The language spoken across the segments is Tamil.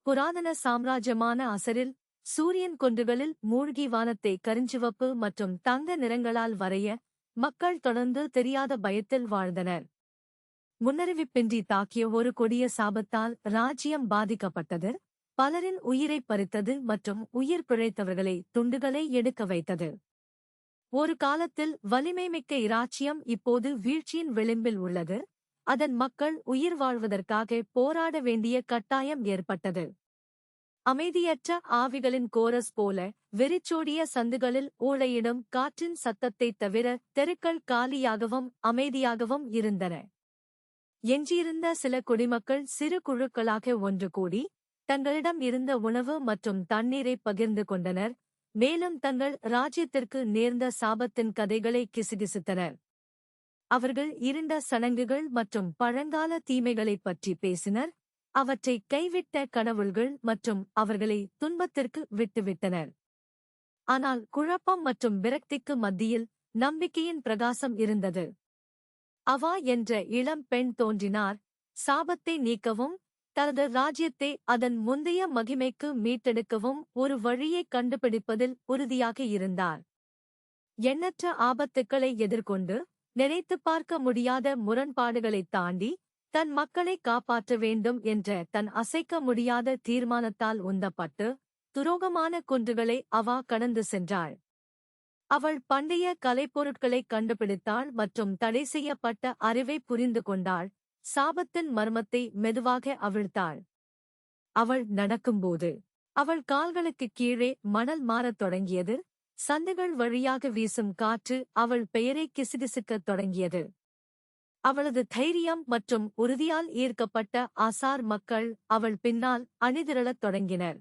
புராதன சாம்ராஜ்யமான அசரில் சூரியன் கொன்றுகளில் மூழ்கி வானத்தை கருஞ்சிவப்பு மற்றும் தங்க நிறங்களால் வரைய மக்கள் தொடர்ந்து தெரியாத பயத்தில் வாழ்ந்தனர். முன்னறிவிப்பின்றி தாக்கிய ஒரு கொடிய சாபத்தால் ராஜ்யம் பாதிக்கப்பட்டது, பலரின் உயிரைப் பறித்தது மற்றும் உயிர் பிழைத்தவர்களை துண்டுகளை எடுக்க வைத்தது. ஒரு காலத்தில் வலிமைமிக்க இராச்சியம் இப்போது வீழ்ச்சியின் விளிம்பில் உள்ளது. அதன் மக்கள் உயிர் வாழ்வதற்காக போராட வேண்டிய கட்டாயம் ஏற்பட்டது. அமைதியற்ற ஆவிகளின் கோரஸ் போல வெறிச்சோடிய சந்துகளில் ஊழையிடும் காற்றின் சத்தத்தைத் தவிர தெருக்கள் காலியாகவும் அமைதியாகவும் இருந்தன. எஞ்சியிருந்த சில குடிமக்கள் சிறு குழுக்களாக ஒன்று கூடி தங்களிடம் இருந்த உணவு மற்றும் தண்ணீரை பகிர்ந்து கொண்டனர், மேலும் தங்கள் ராஜ்யத்திற்கு நேர்ந்த சாபத்தின் கதைகளை கிசுகிசுத்தனர். அவர்கள் இருண்ட சடங்குகள் மற்றும் பழங்கால தீமைகளைப் பற்றி பேசினர், அவற்றை கைவிட்ட கடவுள்கள் மற்றும் அவர்களை துன்பத்திற்கு விட்டுவிட்டனர். ஆனால் குழப்பம் மற்றும் விரக்திக்கு மத்தியில் நம்பிக்கையின் பிரகாசம் இருந்தது. அவா என்ற இளம் பெண் தோன்றினார், சாபத்தை நீக்கவும் தனது ராஜ்யத்தை அதன் முந்தைய மகிமைக்கு மீட்டெடுக்கவும் ஒரு வழியைக் கண்டுபிடிப்பதில் உறுதியாக இருந்தார். எண்ணற்ற ஆபத்துக்களை எதிர்கொண்டு நினைத்துப் பார்க்க முடியாத முரண்பாடுகளைத் தாண்டி தன் மக்களை காப்பாற்ற வேண்டும் என்ற தன் அசைக்க முடியாத தீர்மானத்தால் உந்தப்பட்டு துரோகமான குன்றுகளை அவா கடந்து சென்றாள். அவள் பண்டைய கலைப்பொருட்களைக் கண்டுபிடித்தாள் மற்றும் தடை செய்யப்பட்ட அறிவை புரிந்து கொண்டாள், சாபத்தின் மர்மத்தை மெதுவாக அவிழ்த்தாள். அவள் நடக்கும்போது அவள் கால்களுக்குக் கீழே மணல் மாறத் தொடங்கியது, சந்துகள் வழியாக வீசும் காற்று அவள் பெயரை கிசுகிசுக்கத் தொடங்கியது. அவளது தைரியம் மற்றும் உறுதியால் ஈர்க்கப்பட்ட ஆசார் மக்கள் அவள் பின்னால் அணிதிரளத் தொடங்கினர்.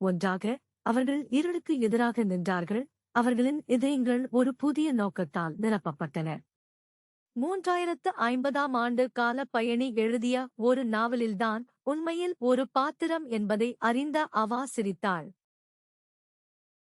ஒன்றாக அவர்கள் இருளுக்கு எதிராக நின்றார்கள், அவர்களின் இதயங்கள் ஒரு புதிய நோக்கத்தால் நிரப்பப்பட்டன. 3050ஆம் ஆண்டு கால பயணி எழுதிய ஒரு நாவலில்தான் உண்மையில் ஒரு பாத்திரம் என்பதை அறிந்த அவா சிரித்தாள்.